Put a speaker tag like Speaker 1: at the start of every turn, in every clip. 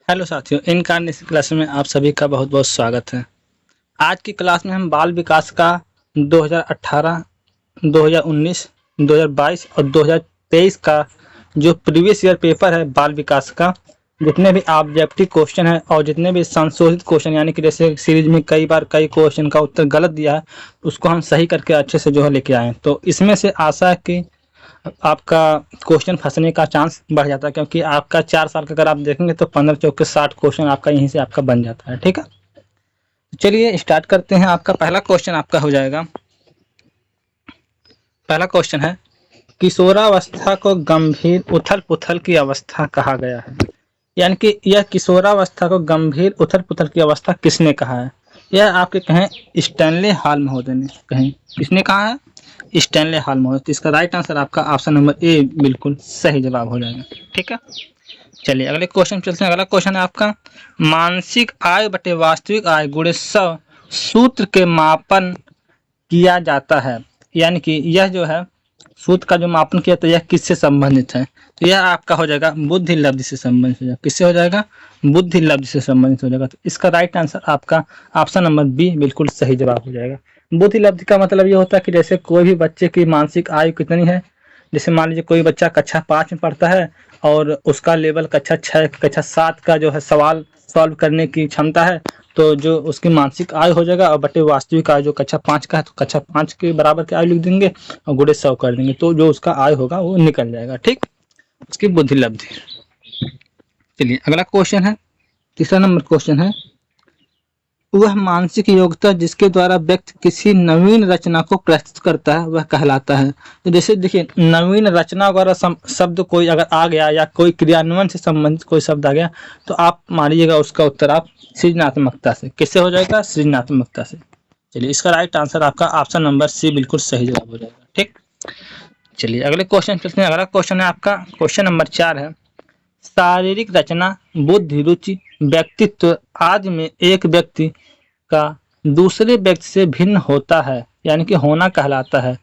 Speaker 1: Hello साथियों, इन कार्य class में आप सभी का बहुत बहुत स्वागत है। आज की क्लास में हम बाल विकास का 2018, 2019, 2022 और 2023 का जो प्रीवियस ईयर पेपर है बाल विकास का, जितने भी ऑब्जेक्टिव क्वेश्चन है और जितने भी संशोधित क्वेश्चन यानी कि जैसे सीरीज में कई बार कई क्वेश्चन का उत्तर गलत दिया है, उसको हम सही करके अच्छे से जो है लेके आए। तो इसमें से आशा है कि आपका क्वेश्चन फंसने का चांस बढ़ जाता है, क्योंकि आपका 4 साल का अगर आप देखेंगे तो 15 चौके 60 क्वेश्चन आपका यहीं से आपका बन जाता है। ठीक है, चलिए स्टार्ट करते हैं। आपका पहला क्वेश्चन आपका हो जाएगा। पहला क्वेश्चन है, किशोरावस्था को गंभीर उथल पुथल की अवस्था कहा गया है। यानी कि यह किशोरावस्था को गंभीर उथल पुथल की अवस्था किसने कहा है? यह आपके कहें स्टैनले हॉल महोदय ने कहें। किसने कहा है? स्टैनले हॉल महोदय। तो इसका राइट आंसर आपका ऑप्शन नंबर ए बिल्कुल सही जवाब हो जाएगा। ठीक है, चलिए अगले क्वेश्चन चलते हैं। अगला क्वेश्चन है आपका, मानसिक आय बटे वास्तविक आय गुणे 100 सूत्र के मापन किया जाता है। यानी कि यह जो है सूत्र का जो मापन किया तो यह किससे संबंधित है? तो यह आपका हो जाएगा बुद्धि लब्धि से संबंधित हो जाएगा। किससे हो जाएगा? बुद्धि लब्धि से संबंधित हो जाएगा। तो इसका राइट आंसर आपका ऑप्शन नंबर बी बिल्कुल सही जवाब हो जाएगा। बुद्धि लब्धि का मतलब ये होता है कि जैसे कोई भी बच्चे की मानसिक आयु कितनी है, जैसे मान लीजिए कोई बच्चा कक्षा 5 में पढ़ता है और उसका लेवल कक्षा 6 कक्षा 7 का जो है सवाल सॉल्व करने की क्षमता है, तो जो उसकी मानसिक आयु हो जाएगा और बटे वास्तविक आयु जो कक्षा 5 का है तो कक्षा 5 के बराबर की आयु लिख देंगे और गुणे 100 कर देंगे, तो जो उसका आयु होगा वो निकल जाएगा। ठीक, उसकी बुद्धि लब्धि। चलिए अगला क्वेश्चन है, तीसरा नंबर क्वेश्चन है, वह मानसिक योग्यता जिसके द्वारा व्यक्ति किसी नवीन रचना को प्रस्तुत करता है वह कहलाता है। तो जैसे देखिए, नवीन रचना वगैरह शब्द कोई अगर आ गया या कोई क्रियान्वयन से संबंधित कोई शब्द आ गया तो आप मानिएगा उसका उत्तर आप सृजनात्मकता से। किससे हो जाएगा? सृजनात्मकता से। चलिए इसका राइट आंसर आपका ऑप्शन नंबर सी बिल्कुल सही जवाब हो जाएगा। ठीक, चलिए अगले क्वेश्चन चलते हैं। अगला क्वेश्चन है आपका क्वेश्चन नंबर 4 है, शारीरिक रचना, बुद्धि, रुचि, व्यक्तित्व आदि में एक व्यक्ति का दूसरे व्यक्ति से भिन्न होता है यानी कि होना कहलाता है।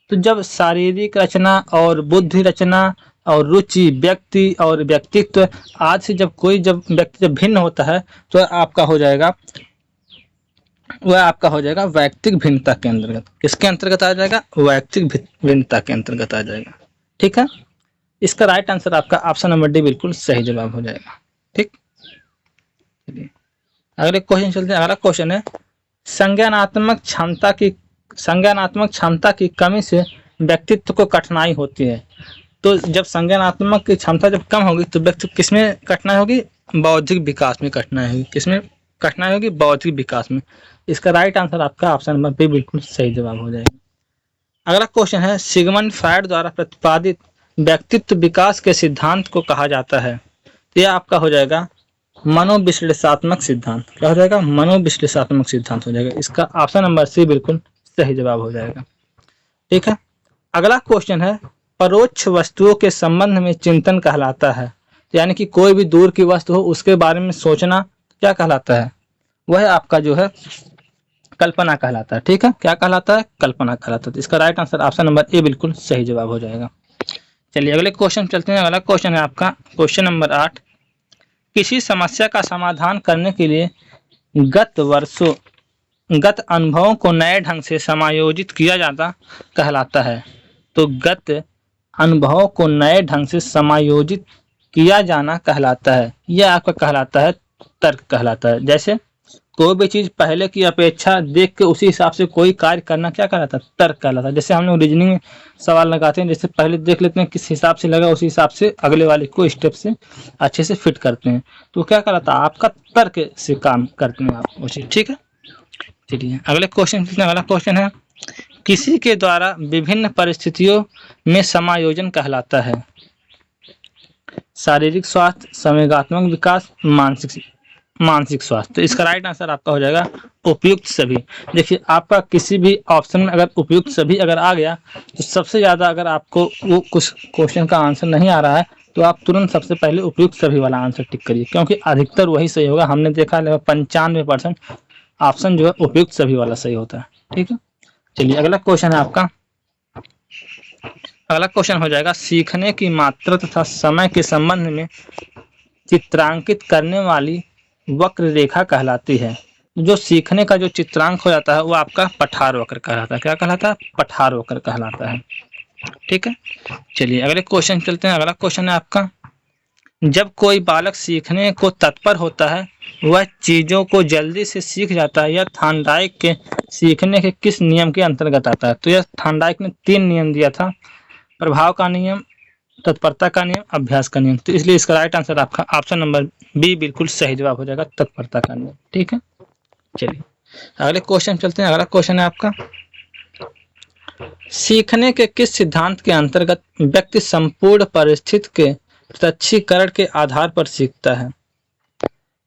Speaker 1: तो जब शारीरिक रचना और बुद्धि रचना और रुचि, व्यक्ति और व्यक्तित्व आदि से जब व्यक्ति जब भिन्न होता है तो वह आपका हो जाएगा वैयक्तिक भिन्नता के अंतर्गत। किसके अंतर्गत आ जाएगा? वैयक्तिक भिन्नता के अंतर्गत आ जाएगा। ठीक है, इसका राइट आंसर आपका ऑप्शन नंबर डी बिल्कुल सही जवाब हो जाएगा। ठीक, चलिए अगले क्वेश्चन चलते हैं। अगला क्वेश्चन है, संज्ञानात्मक क्षमता की कमी से व्यक्तित्व को कठिनाई होती है। तो जब संज्ञानात्मक की क्षमता जब कम होगी तो व्यक्ति किसमें कठिनाई होगी? बौद्धिक विकास में कठिनाई होगी। किसमें कठिनाई होगी? बौद्धिक विकास में। इसका राइट आंसर आपका ऑप्शन नंबर बी बिल्कुल सही जवाब हो जाएगा। अगला क्वेश्चन है, सिगमंड फ्रायड द्वारा प्रतिपादित व्यक्तित्व विकास के सिद्धांत को कहा जाता है। तो यह आपका हो जाएगा मनोविश्लेषणात्मक सिद्धांत। क्या हो जाएगा? मनोविश्लेषणात्मक सिद्धांत हो जाएगा। इसका ऑप्शन नंबर सी बिल्कुल सही जवाब हो जाएगा। ठीक है, अगला क्वेश्चन है, परोक्ष वस्तुओं के संबंध में चिंतन कहलाता है। यानी कि कोई भी दूर की वस्तु हो उसके बारे में सोचना क्या कहलाता है? वह आपका जो है कल्पना कहलाता है। ठीक है, क्या कहलाता है? कल्पना कहलाता है। तो इसका right answer option number A बिल्कुल सही जवाब हो जाएगा। चलिए अगले क्वेश्चन चलते हैं। अगला क्वेश्चन है आपका क्वेश्चन नंबर 8, किसी समस्या का समाधान करने के लिए गत अनुभवों को नए ढंग से समायोजित किया जाता कहलाता है। तो गत अनुभवों को नए ढंग से समायोजित किया जाना कहलाता है। यह आपका कहलाता है तर्क कहलाता है। जैसे कोई भी चीज पहले की अपेक्षा देख के उसी हिसाब से कोई कार्य करना क्या कहलाता है? तर्क कहलाता है। जैसे हम लोग रीजनिंग में सवाल लगाते हैं, जैसे पहले देख लेते हैं किस हिसाब से लगा, उसी हिसाब से अगले वाले को स्टेप से अच्छे से फिट करते हैं, तो क्या कहलाता है? आपका तर्क से काम करते हैं आप उसी। ठीक है, चलिए अगले क्वेश्चन है, किसी के द्वारा विभिन्न परिस्थितियों में समायोजन कहलाता है। शारीरिक स्वास्थ्य, संवेगात्मक विकास, मानसिक स्वास्थ्य। तो इसका राइट आंसर आपका हो जाएगा उपयुक्त सभी। देखिए आपका किसी भी ऑप्शन में अगर उपयुक्त सभी अगर आ गया तो सबसे ज्यादा, अगर आपको वो कुछ क्वेश्चन का आंसर नहीं आ रहा है तो आप तुरंत सबसे पहले उपयुक्त सभी वाला आंसर टिक करिए, क्योंकि अधिकतर वही सही होगा। हमने देखा 95% ऑप्शन जो है उपयुक्त सभी वाला सही होता है। ठीक है, चलिए अगला क्वेश्चन है आपका। अगला क्वेश्चन हो जाएगा, सीखने की मात्रा तथा समय के संबंध में चित्रांकित करने वाली वक्र रेखा कहलाती है। जो सीखने का जो चित्रांक हो जाता है वो आपका पठार वक्र कहलाता है। क्या कहलाता है? पठार वक्र कहलाता है। ठीक है, चलिए अगले क्वेश्चन चलते हैं। अगला क्वेश्चन है आपका, जब कोई बालक सीखने को तत्पर होता है वह चीजों को जल्दी से सीख जाता है। यह थॉर्नडाइक के सीखने के किस नियम के अंतर्गत आता है? तो यह थॉर्नडाइक ने 3 नियम दिया था, प्रभाव का नियम, तत्परता का नियम, अभ्यास का नियम। तो इसलिए इसका राइट आंसर आपका ऑप्शन नंबर बी बिल्कुल सही जवाब हो जाएगा, तत्परता का नियम। ठीक है, चलिए अगले क्वेश्चन चलते हैं। अगला क्वेश्चन है आपका, सीखने के किस सिद्धांत के अंतर्गत व्यक्ति संपूर्ण परिस्थिति के प्रत्यक्षीकरण के आधार पर सीखता है?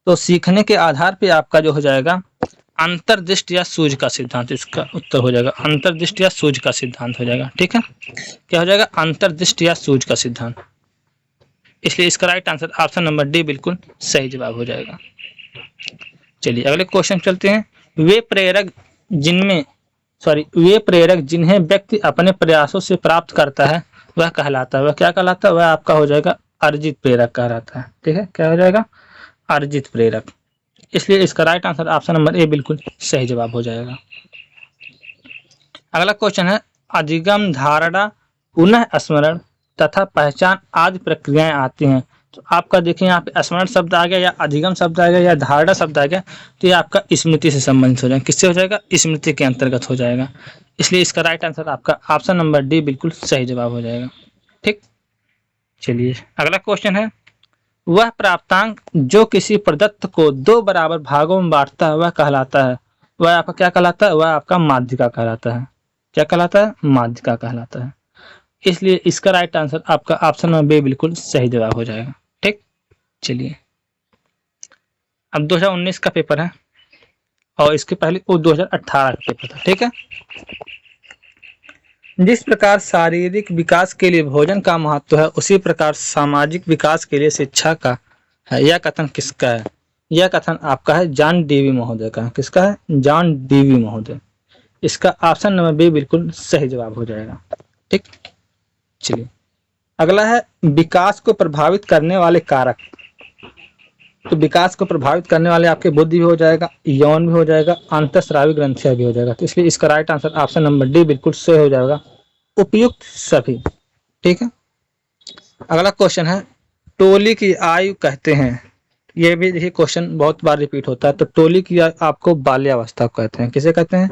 Speaker 1: तो सीखने के आधार पे आपका जो हो जाएगा अंतर्दृष्टि या सूझ का सिद्धांत, इसका उत्तर हो जाएगा अंतर्दृष्टि या सूझ का सिद्धांत हो जाएगा। ठीक है, क्या हो जाएगा? अंतर्दृष्टि या सूझ का सिद्धांत। इसलिए इसका right answer option number D बिल्कुल सही जवाब हो जाएगा। चलिए अगले क्वेश्चन चलते हैं। वे प्रेरक जिन्हें व्यक्ति अपने प्रयासों से प्राप्त करता है वह कहलाता है। वह क्या कहलाता है? वह आपका हो जाएगा अर्जित प्रेरक कहलाता है। ठीक है, क्या हो जाएगा? अर्जित प्रेरक। इसलिए इसका right answer option number A बिल्कुल सही जवाब हो जाएगा। अगला क्वेश्चन है, अधिगम, धारणा, पुनः स्मरण तथा पहचान आदि प्रक्रियाएं आती हैं। तो आपका देखिए यहाँ पे स्मरण शब्द आ गया या अधिगम शब्द आ गया या धारणा शब्द आ गया, तो ये आपका स्मृति से संबंधित हो जाएगा। किससे हो जाएगा? स्मृति के अंतर्गत हो जाएगा। इसलिए इसका राइट आंसर आपका ऑप्शन नंबर डी बिल्कुल सही जवाब हो जाएगा। ठीक, चलिए अगला क्वेश्चन है, वह प्राप्तांक जो किसी प्रदत्त को 2 बराबर भागों में बांटता है वह कहलाता है। वह आपका क्या कहलाता है? वह आपका माध्यिका कहलाता है। क्या कहलाता है? माध्यिका कहलाता है। इसलिए इसका राइट आंसर आपका ऑप्शन नंबर बी बिल्कुल सही जवाब हो जाएगा। ठीक, चलिए अब 2019 का पेपर है और इसके पहले वो 2018 का पेपर था। ठीक है, जिस प्रकार शारीरिक विकास के लिए भोजन का महत्व है उसी प्रकार सामाजिक विकास के लिए शिक्षा का है। यह कथन किसका है? यह कथन आपका है जॉन डीवी महोदय का। किसका है? जॉन डीवी महोदय। इसका ऑप्शन नंबर बी बिल्कुल सही जवाब हो जाएगा। ठीक, चलिए अगला है, विकास को प्रभावित करने वाले कारक। तो विकास को प्रभावित करने वाले आपके बुद्धि भी हो जाएगा, यौन भी हो जाएगा, अंतःस्रावी ग्रंथियां भी हो जाएगा। तो इसलिए इसका right answer option number D बिल्कुल सही हो जाएगा, उपयुक्त सभी। ठीक है, अगला क्वेश्चन है, टोली की आयु कहते हैं। ये भी देखिए क्वेश्चन बहुत बार रिपीट होता है। तो टोली की आपको बाल्यावस्था कहते हैं। किसे कहते हैं?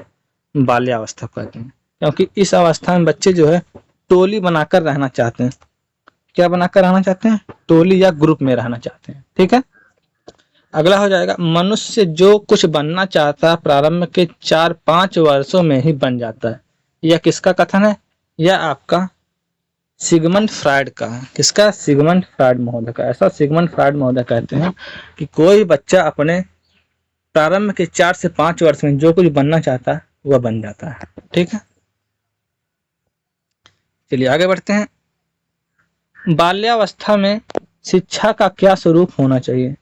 Speaker 1: बाल्यावस्था कहते हैं, क्योंकि इस अवस्था में बच्चे जो है टोली बनाकर रहना चाहते हैं। क्या बनाकर रहना चाहते हैं? टोली या ग्रुप में रहना चाहते हैं। ठीक है, अगला हो जाएगा, मनुष्य जो कुछ बनना चाहता है प्रारंभ के 4-5 वर्षों में ही बन जाता है। यह किसका कथन है? यह आपका सिगमंड फ्रायड का है। किसका? सिगमंड फ्रायड महोदय का। ऐसा सिगमंड फ्रायड महोदय कहते हैं कि कोई बच्चा अपने प्रारंभ के 4 से 5 वर्ष में जो कुछ बनना चाहता है वह बन जाता है। ठीक है, चलिए आगे बढ़ते हैं। बाल्यावस्था में शिक्षा का क्या स्वरूप होना चाहिए?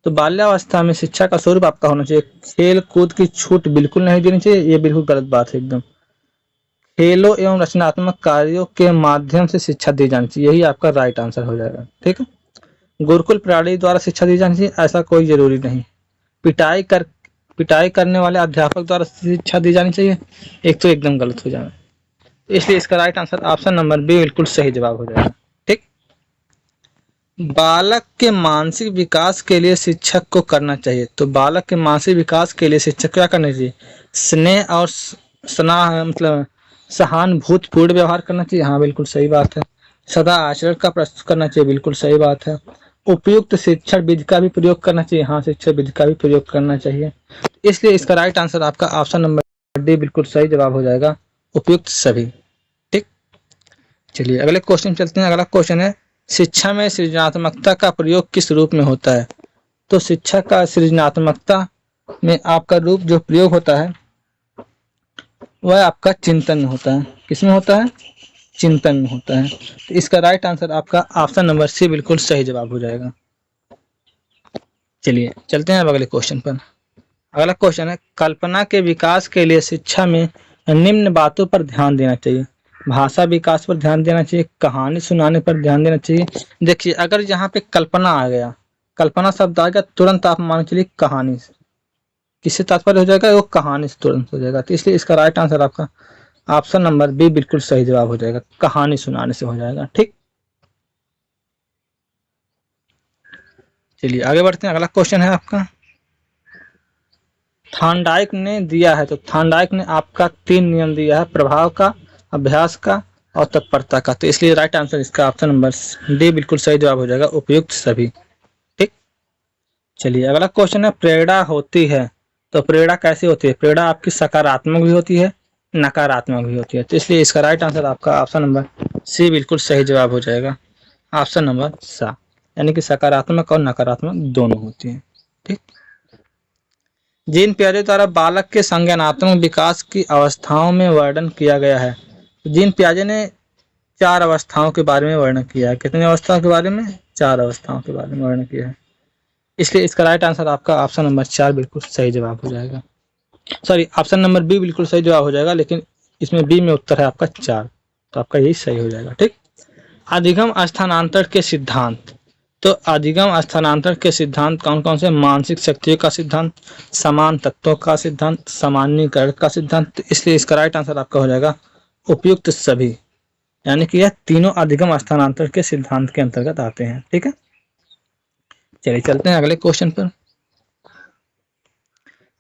Speaker 1: तो बाल्यावस्था में शिक्षा का स्वरूप आपका होना चाहिए, खेल कूद की छूट बिल्कुल नहीं देनी चाहिए। ये बिल्कुल गलत बात है एकदम। खेलों एवं रचनात्मक कार्यों के माध्यम से शिक्षा दी जानी चाहिए। यही आपका राइट आंसर हो जाएगा। ठीक है, गुरुकुल प्रणाली द्वारा शिक्षा दी जानी चाहिए ऐसा कोई जरूरी नहीं। पिटाई करने वाले अध्यापक द्वारा शिक्षा दी जानी चाहिए, एक तो एकदम गलत हो जाएगा। इसलिए इसका right answer option number B बिल्कुल सही जवाब हो जाएगा। ठीक, बालक के मानसिक विकास के लिए शिक्षक को करना चाहिए। तो बालक के मानसिक विकास के लिए शिक्षक क्या करना चाहिए? स्नेह और मतलब सहानुभूतिपूर्ण व्यवहार करना चाहिए। हाँ बिल्कुल सही बात है। सदा आचरण का प्रस्तुत करना चाहिए। बिल्कुल सही बात है। उपयुक्त शिक्षण विधि का भी प्रयोग करना चाहिए। हाँ, शिक्षण विधि का भी प्रयोग करना चाहिए। इसलिए इसका राइट आंसर आपका ऑप्शन नंबर डी बिल्कुल सही जवाब हो जाएगा, उपयुक्त सभी। ठीक, चलिए अगले क्वेश्चन चलते हैं। अगला क्वेश्चन है, शिक्षा में सृजनात्मकता का प्रयोग किस रूप में होता है? तो शिक्षा का सृजनात्मकता में आपका रूप जो प्रयोग होता है वह आपका चिंतन में होता है। किसमें होता है? चिंतन में होता है। तो इसका राइट आंसर आपका ऑप्शन नंबर सी बिल्कुल सही जवाब हो जाएगा। चलिए चलते हैं अब अगले क्वेश्चन पर। अगला क्वेश्चन है, कल्पना के विकास के लिए शिक्षा में निम्न बातों पर ध्यान देना चाहिए। भाषा विकास पर ध्यान देना चाहिए, कहानी सुनाने पर ध्यान देना चाहिए। देखिए अगर यहाँ पे कल्पना आ गया कल्पना शब्द आ गया तुरंत आप मान के चलिए कहानी से, किससे तात्पर्य हो जाएगा, वो कहानी से तुरंत हो जाएगा। तो इसलिए इसका राइट आंसर आपका ऑप्शन नंबर बी बिल्कुल सही जवाब हो जाएगा, कहानी सुनाने से हो जाएगा। ठीक, चलिए आगे बढ़ते हैं। अगला क्वेश्चन है आपका, थॉर्नडाइक ने दिया है, तो थॉर्नडाइक ने आपका 3 नियम दिया है, प्रभाव का, अभ्यास का और तत्परता का। तो इसलिए राइट आंसर इसका ऑप्शन नंबर डी बिल्कुल सही जवाब हो जाएगा, उपयुक्त सभी। ठीक, चलिए अगला क्वेश्चन है, प्रेरणा होती है तो प्रेरणा कैसी होती है? प्रेरणा आपकी सकारात्मक भी होती है, नकारात्मक भी होती है। तो इसलिए इसका राइट आंसर आपका ऑप्शन नंबर सी बिल्कुल सही जवाब हो जाएगा, ऑप्शन नंबर सा, यानी कि सकारात्मक और नकारात्मक दोनों होती है। ठीक, जीन पियाजे द्वारा बालक के संज्ञानात्मक विकास की अवस्थाओं में वर्णन किया गया है। जीन पियाजे ने 4 अवस्थाओं के बारे में वर्णन किया है। कितनी अवस्थाओं के बारे में? 4 अवस्थाओं के बारे में वर्णन किया है। इसलिए इसका राइट आंसर आपका ऑप्शन नंबर 4 बिल्कुल सही जवाब हो जाएगा। सॉरी, ऑप्शन नंबर बी बिल्कुल सही जवाब हो जाएगा, लेकिन इसमें बी में उत्तर है आपका 4, तो आपका यही सही हो जाएगा। ठीक, अधिगम स्थानांतरण के सिद्धांत, तो अधिगम स्थानांतरण के सिद्धांत कौन कौन से? मानसिक शक्तियों का सिद्धांत, समान तत्वों का सिद्धांत, सामान्यीकरण का सिद्धांत। इसलिए इसका राइट आंसर आपका हो जाएगा उपयुक्त सभी, यानी कि यह तीनों अधिगम स्थानांतरण के सिद्धांत के अंतर्गत आते हैं। ठीक है, चलिए चलते हैं अगले क्वेश्चन पर।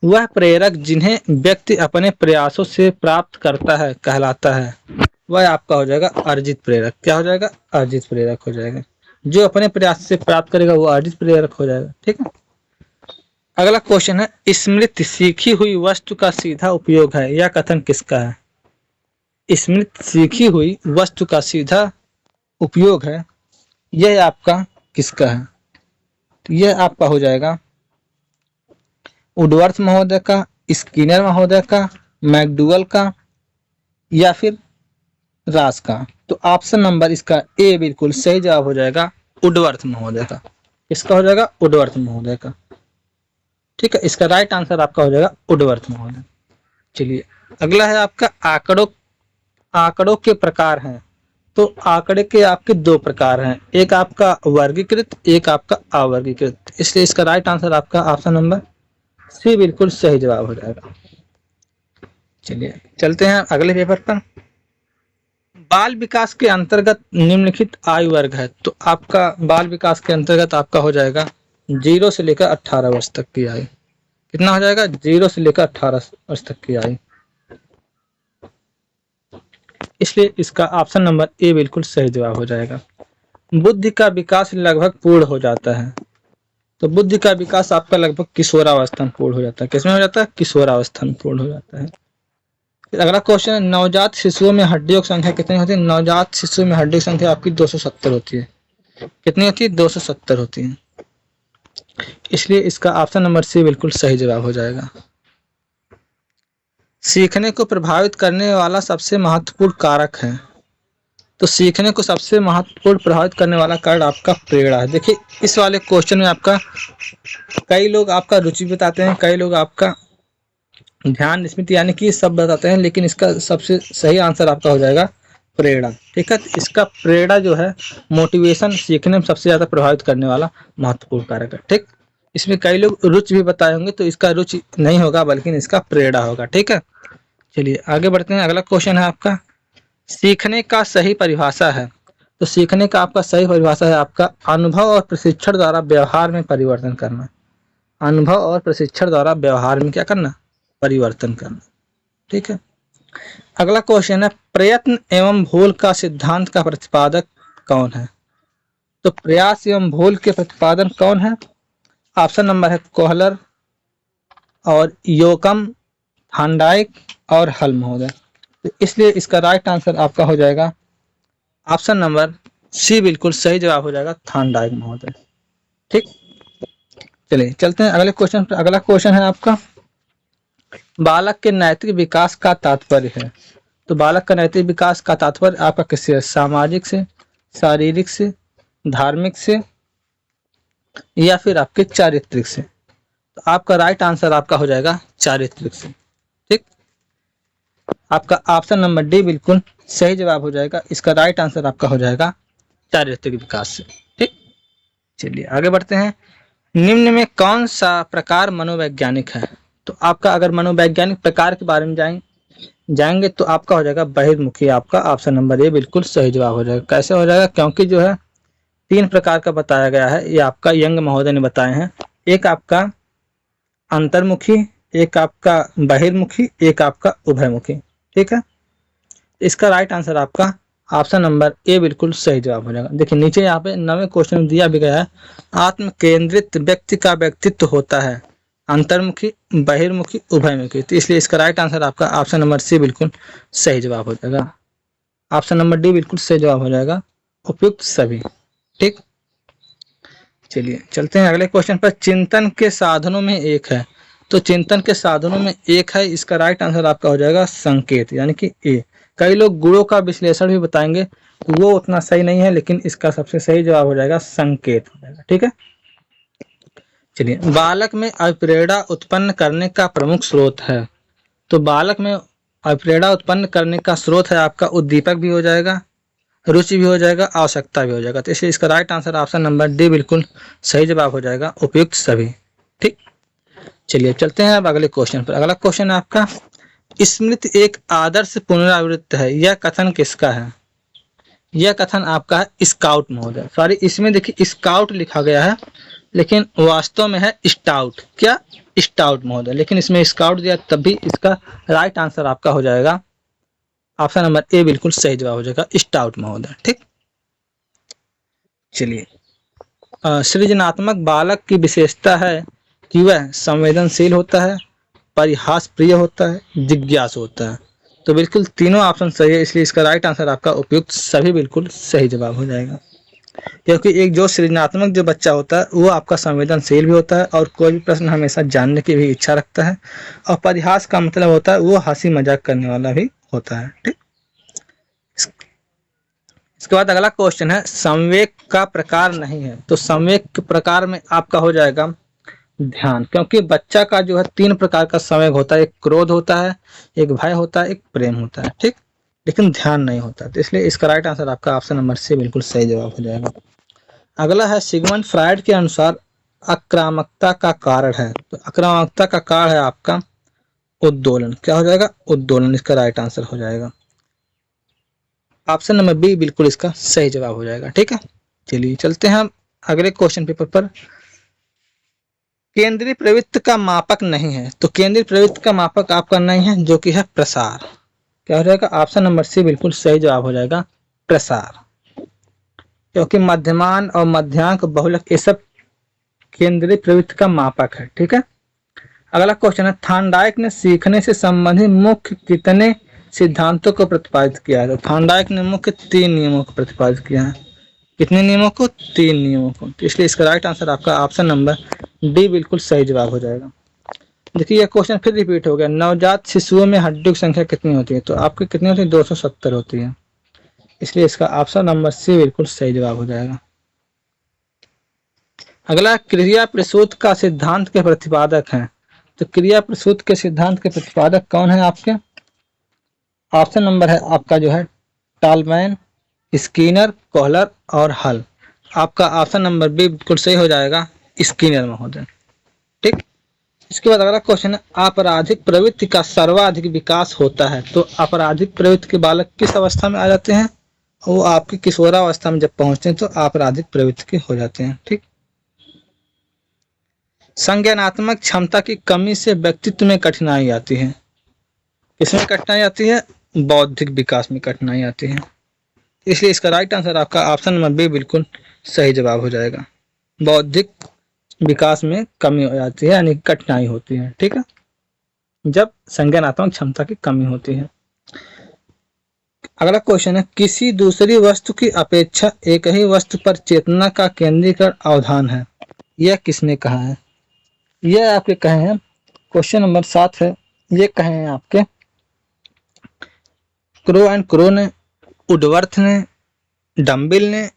Speaker 1: वह प्रेरक जिन्हें व्यक्ति अपने प्रयासों से प्राप्त करता है कहलाता है, वह आपका हो जाएगा अर्जित प्रेरक। क्या हो जाएगा? अर्जित प्रेरक हो जाएगा। जो अपने प्रयास से प्राप्त करेगा वो अर्जित प्रेरक हो जाएगा। ठीक है, अगला क्वेश्चन है, स्मृति सीखी हुई वस्तु का सीधा उपयोग है, यह कथन किसका है? स्मृति सीखी हुई वस्तु का सीधा उपयोग है, यह आपका किसका है? तो यह आपका हो जाएगा वुडवर्थ महोदय का, स्किनर महोदय का, मैकडूगल का या फिर रास का। तो ऑप्शन नंबर इसका ए बिल्कुल सही जवाब हो जाएगा, वुडवर्थ महोदय का। इसका हो जाएगा वुडवर्थ महोदय का। ठीक है, इसका राइट आंसर आपका हो जाएगा वुडवर्थ महोदय। चलिए अगला है आपका आंकड़ों के प्रकार हैं। तो आंकड़े के आपके 2 प्रकार हैं, एक आपका वर्गीकृत, एक आपका अवर्गीकृत। इसलिए इसका राइट आंसर आपका ऑप्शन नंबर सी बिल्कुल सही जवाब हो जाएगा। चलिए चलते हैं अगले पेपर पर। बाल विकास के अंतर्गत निम्नलिखित आयु वर्ग है। तो आपका बाल विकास के अंतर्गत आपका हो जाएगा 0 से लेकर 18 वर्ष तक की आयु। कितना हो जाएगा? 0 से लेकर 18 वर्ष तक की आयु। इसलिए इसका ऑप्शन नंबर ए बिल्कुल सही जवाब हो जाएगा। बुद्धि का विकास लगभग पूर्ण हो जाता है। तो बुद्धि का विकास आपका लगभग किशोरावस्था में पूर्ण हो जाता है। किसमें हो जाता है? किशोरावस्था में पूर्ण हो जाता है। फिर अगला क्वेश्चन है, नवजात शिशुओं में हड्डियों की संख्या कितनी होती है? नवजात शिशुओं में हड्डी की संख्या आपकी 270 होती है। कितनी होती है? 270 होती है। इसलिए इसका ऑप्शन नंबर सी बिल्कुल सही जवाब हो जाएगा। सीखने को प्रभावित करने वाला सबसे महत्वपूर्ण कारक है। तो सीखने को सबसे महत्वपूर्ण प्रभावित करने वाला कारक आपका प्रेरणा है। देखिए इस वाले क्वेश्चन में आपका कई लोग आपका रुचि बताते हैं, कई लोग आपका ध्यान स्मृति यानी कि सब बताते हैं, लेकिन इसका सबसे सही आंसर आपका हो जाएगा प्रेरणा। ठीक है, तो इसका प्रेरणा जो है मोटिवेशन सीखने में सबसे ज्यादा प्रभावित करने वाला महत्वपूर्ण कारक है। ठीक, इसमें कई लोग रुचि भी बताए होंगे, तो इसका रुचि नहीं होगा बल्कि इसका प्रेरणा होगा। ठीक है, चलिए आगे बढ़ते हैं। अगला क्वेश्चन है आपका, सीखने का सही परिभाषा है। तो सीखने का आपका सही परिभाषा है आपका अनुभव और प्रशिक्षण द्वारा व्यवहार में परिवर्तन करना। अनुभव और प्रशिक्षण द्वारा व्यवहार में क्या करना? परिवर्तन करना। ठीक है, अगला क्वेश्चन है, प्रयत्न एवं भूल का सिद्धांत का प्रतिपादक कौन है? तो प्रयास एवं भूल के प्रतिपादन कौन है? ऑप्शन नंबर है कोहलर और योकम, थॉर्नडाइक और हल महोदय। तो इसलिए इसका राइट आंसर आपका हो जाएगा ऑप्शन नंबर सी बिल्कुल सही जवाब हो जाएगा, थॉर्नडाइक महोदय। ठीक, चलिए चलते हैं अगले क्वेश्चन पर। अगला क्वेश्चन है आपका, बालक के नैतिक विकास का तात्पर्य है। तो बालक का नैतिक विकास का तात्पर्य आपका किससे? सामाजिक से, शारीरिक से, धार्मिक से या फिर आपके चारित्रिक से। तो आपका राइट आंसर आपका हो जाएगा चारित्रिक से। ठीक, आपका ऑप्शन नंबर डी बिल्कुल सही जवाब हो जाएगा। इसका राइट आंसर आपका हो जाएगा चारित्रिक विकास से। ठीक, चलिए आगे बढ़ते हैं। निम्न में कौन सा प्रकार मनोवैज्ञानिक है? तो आपका अगर मनोवैज्ञानिक प्रकार के बारे में जाएंगे तो आपका हो जाएगा बहिर्मुखी। आपका ऑप्शन नंबर ए बिल्कुल सही जवाब हो जाएगा। कैसे हो जाएगा? क्योंकि जो है 3 प्रकार का बताया गया है, ये आपका यंग महोदय ने बताए हैं। एक आपका अंतर्मुखी, एक आपका बहिर्मुखी, एक आपका उभयमुखी। ठीक है, इसका राइट आंसर आपका ऑप्शन नंबर ए बिल्कुल सही जवाब हो जाएगा। देखिए नीचे यहाँ पे 9वें क्वेश्चन में दिया भी गया है, आत्म केंद्रित व्यक्ति का व्यक्तित्व होता है अंतर्मुखी, बहिर्मुखी, उभयमुखी। तो इसलिए इसका राइट आंसर आपका ऑप्शन नंबर सी बिल्कुल सही जवाब हो जाएगा। ऑप्शन नंबर डी बिल्कुल सही जवाब हो जाएगा, उपयुक्त सभी। ठीक, चलिए चलते हैं अगले क्वेश्चन पर। चिंतन के साधनों में एक है, तो चिंतन के साधनों में एक है, इसका राइट आंसर आपका हो जाएगा संकेत, यानी कि ए। कई लोग गुणों का विश्लेषण भी बताएंगे, वो उतना सही नहीं है, लेकिन इसका सबसे सही जवाब हो जाएगा संकेत हो जाएगा। ठीक है, चलिए बालक में अभिप्रेरणा उत्पन्न करने का प्रमुख स्रोत है, तो बालक में अभिप्रेरणा उत्पन्न करने का स्रोत है आपका उद्दीपक भी हो जाएगा, रुचि भी हो जाएगा, आवश्यकता भी हो जाएगा। तो इसलिए इसका right answer option number D बिल्कुल सही जवाब हो जाएगा, उपयुक्त सभी। ठीक, चलिए चलते हैं अब अगले क्वेश्चन पर। अगला क्वेश्चन है आपका, स्मृति एक आदर्श पुनरावृत्ति है, यह कथन किसका है? यह कथन आपका है स्काउट महोदय। सॉरी, इसमें देखिए स्काउट लिखा गया है, लेकिन वास्तव में है स्टाउट। क्या? स्टाउट महोदय, लेकिन इसमें स्काउट दिया, तब भी इसका राइट आंसर आपका हो जाएगा ऑप्शन नंबर ए बिल्कुल सही जवाब हो जाएगा, स्टाउट महोदय। ठीक, चलिए सृजनात्मक बालक की विशेषता है कि वह संवेदनशील होता है, परिहास प्रिय होता है, जिज्ञासु होता है। तो बिल्कुल तीनों ऑप्शन सही है, इसलिए इसका राइट आंसर आपका उपयुक्त सभी बिल्कुल सही जवाब हो जाएगा। क्योंकि एक जो सृजनात्मक जो बच्चा होता है वो आपका संवेदनशील भी होता है और कोई भी प्रश्न हमेशा जानने की भी इच्छा रखता है, और परिहास का मतलब होता है वो हंसी मजाक करने वाला भी होता है। ठीक, इसके बाद अगला क्वेश्चन है, संवेग का प्रकार नहीं है, तो संवेग के प्रकार में आपका हो जाएगा ध्यान। क्योंकि बच्चा का जो है 3 प्रकार का संवेग होता है, एक क्रोध होता है, एक भय होता है, एक प्रेम होता है। ठीक, लेकिन ध्यान नहीं होता, तो इसलिए इसका राइट आंसर आपका ऑप्शन नंबर सी बिल्कुल सही जवाब हो जाएगा। अगला है, सिगमंड फ्रायड के अनुसार आक्रामकता का कारण है, तो आक्रामकता का कारण है आपका उद्दोलन। क्या हो जाएगा? उद्दोलन, इसका राइट आंसर हो जाएगा ऑप्शन नंबर बी बिल्कुल इसका सही जवाब हो जाएगा। ठीक है, चलिए चलते हैं हम अगले क्वेश्चन पेपर पर। केंद्रीय प्रवृत्ति का मापक नहीं है, तो केंद्रीय प्रवृत्ति का मापक आपका नहीं है, जो कि है प्रसार। क्या हो जाएगा? ऑप्शन नंबर सी बिल्कुल सही जवाब हो जाएगा, प्रसार। क्योंकि मध्यमान और मध्यांक बहुलक ये सब केंद्रीय प्रवृत्ति का मापक है। ठीक है, अगला क्वेश्चन है, थॉर्नडाइक ने सीखने से संबंधित मुख्य कितने सिद्धांतों को प्रतिपादित किया है? तो थॉर्नडाइक ने मुख्य 3 नियमों को प्रतिपादित किया है। कितने नियमों को? 3 नियमों को। तो इसलिए इसका राइट आंसर आपका ऑप्शन नंबर डी बिल्कुल सही जवाब हो जाएगा। देखिए यह क्वेश्चन फिर रिपीट हो गया, नवजात शिशुओं में हड्डियों की संख्या कितनी होती है? तो आपकी कितनी होती है? 270 होती है, इसलिए इसका ऑप्शन नंबर सी बिल्कुल सही जवाब हो जाएगा। अगला, क्रिया प्रसूत का सिद्धांत के प्रतिपादक हैं, तो क्रिया प्रसूत के सिद्धांत के प्रतिपादक कौन है आपके? ऑप्शन नंबर है आपका जो है टॉलमैन, स्किनर, कोहलर और हल। आपका ऑप्शन नंबर बी बिल्कुल सही हो जाएगा, स्किनर महोदय। ठीक, इसके बाद अगला क्वेश्चन है, आपराधिक प्रवृत्ति का सर्वाधिक विकास होता है, तो आपराधिक प्रवृत्ति के बालक किस अवस्था में आ जाते हैं? वो आपकी किशोरावस्था में जब पहुंचते हैं तो आपराधिक प्रवृत्ति के हो जाते हैं। ठीक, संज्ञानात्मक क्षमता की कमी से व्यक्तित्व में कठिनाई आती है। किसमें कठिनाई आती है? बौद्धिक विकास में कठिनाई आती है, इसलिए इसका राइट आंसर आपका ऑप्शन नंबर बी बिल्कुल सही जवाब हो जाएगा, बौद्धिक विकास में कमी हो जाती है, यानी कठिनाई होती है। ठीक है, जब संज्ञानात्मक क्षमता की कमी होती है। अगला क्वेश्चन है, किसी दूसरी वस्तु की अपेक्षा एक ही वस्तु पर चेतना का केंद्रीकरण अवधान है, यह किसने कहा है? यह आपके कहे हैं, क्वेश्चन नंबर 7 है, ये कहे हैं आपके क्रो एंड क्रो ने, वुडवर्थ ने, डम्बिल ने,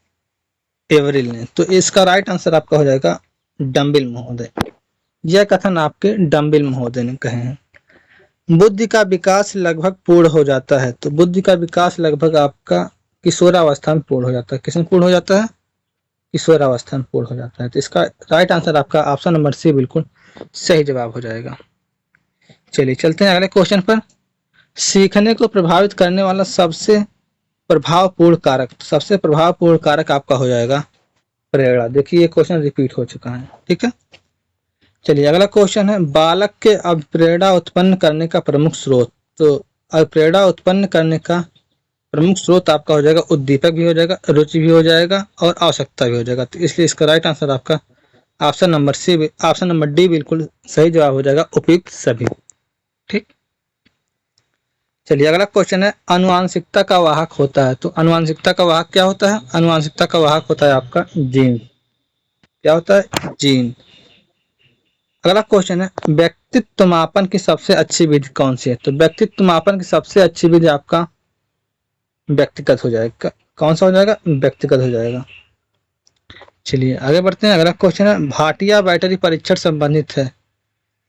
Speaker 1: एवरिल ने। तो इसका राइट आंसर आपका हो जाएगा डम्बिल महोदय। यह कथन आपके डम्बिल महोदय ने कहे हैं। बुद्धि का विकास लगभग पूर्ण हो जाता है, तो बुद्धि का विकास लगभग आपका किशोरावस्था में पूर्ण हो जाता है। किसमें पूर्ण हो जाता है? किशोरावस्था में पूर्ण हो जाता है। तो इसका राइट आंसर आपका ऑप्शन नंबर सी बिल्कुल सही जवाब हो जाएगा। चलिए चलते हैं अगले क्वेश्चन पर। सीखने को प्रभावित करने वाला सबसे प्रभावपूर्ण कारक, सबसे प्रभावपूर्ण कारक आपका हो जाएगा प्रेरणा। देखिए ये क्वेश्चन रिपीट हो चुका है, ठीक है। चलिए अगला क्वेश्चन है, बालक के अभिप्रेरणा उत्पन्न करने का प्रमुख स्रोत। तो अभिप्रेरणा उत्पन्न करने का प्रमुख स्रोत आपका हो जाएगा उद्दीपक भी हो जाएगा, रुचि भी हो जाएगा और आवश्यकता भी हो जाएगा। तो इसलिए इसका राइट आंसर आपका option number C, option number D बिल्कुल सही जवाब हो जाएगा, उपयुक्त सभी। ठीक। चलिए अगला क्वेश्चन है, अनुवांशिकता का वाहक होता है। तो अनुवांशिकता का वाहक क्या होता है? अनुवांशिकता का वाहक होता है आपका जीन। क्या होता है? जीन। अगला क्वेश्चन है, व्यक्तित्व मापन की सबसे अच्छी विधि कौन सी है? तो व्यक्तित्व मापन की सबसे अच्छी विधि आपका व्यक्तिगत हो जाएगा। कौन सा हो जाएगा? व्यक्तिगत हो जाएगा। चलिए आगे बढ़ते हैं। अगला क्वेश्चन है, भाटिया बैटरी परीक्षण संबंधित है।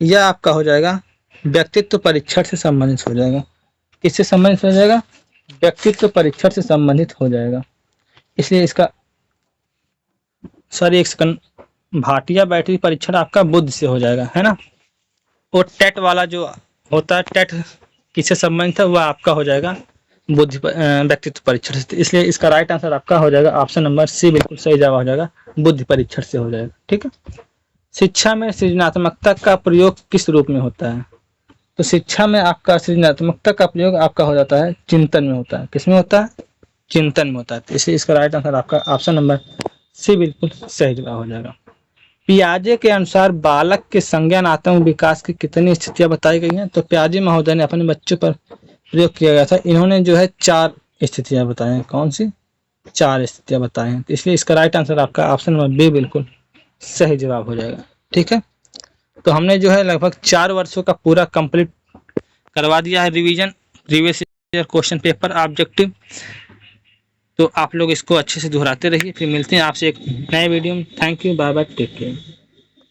Speaker 1: यह आपका हो जाएगा व्यक्तित्व परीक्षण से संबंधित हो जाएगा। किससे संबंधित हो जाएगा? व्यक्तित्व परीक्षण से संबंधित हो जाएगा। इसलिए इसका एक सेकंड, भाटिया बैटरी परीक्षण आपका बुद्ध से हो जाएगा, है ना। वो टेट वाला जो होता है, टेट किससे संबंधित है? वह आपका हो जाएगा बुद्धि व्यक्तित्व परीक्षण से। इसलिए इसका राइट आंसर आपका हो जाएगा ऑप्शन नंबर सी बिल्कुल सही जवाब हो जाएगा, बुद्धि परीक्षण से हो जाएगा। ठीक है। शिक्षा में सृजनात्मकता का प्रयोग किस रूप में होता है? तो शिक्षा में आपका सृजनात्मकता का प्रयोग आपका हो जाता है चिंतन में होता है। किसमें होता है? चिंतन में होता है। तो इसलिए इसका राइट आंसर आपका ऑप्शन नंबर सी बिल्कुल सही जवाब हो जाएगा। पियाजे के अनुसार बालक के संज्ञानात्मक विकास की कितनी स्थितियां बताई गई हैं? तो पियाजे महोदय ने अपने बच्चों पर प्रयोग किया गया था। इन्होंने जो है 4 स्थितियां बताई हैं। कौन सी? 4 स्थितियां बताई हैं। तो इसलिए इसका राइट आंसर आपका ऑप्शन नंबर बी बिल्कुल सही जवाब हो जाएगा। ठीक है। तो हमने जो है लगभग 4 वर्षों का पूरा कंप्लीट करवा दिया है revision, previous year question paper objective. तो आप लोग इसको अच्छे से दोहराते रहिए। फिर मिलते हैं आपसे एक नए वीडियो में। Thank you, bye bye, take care.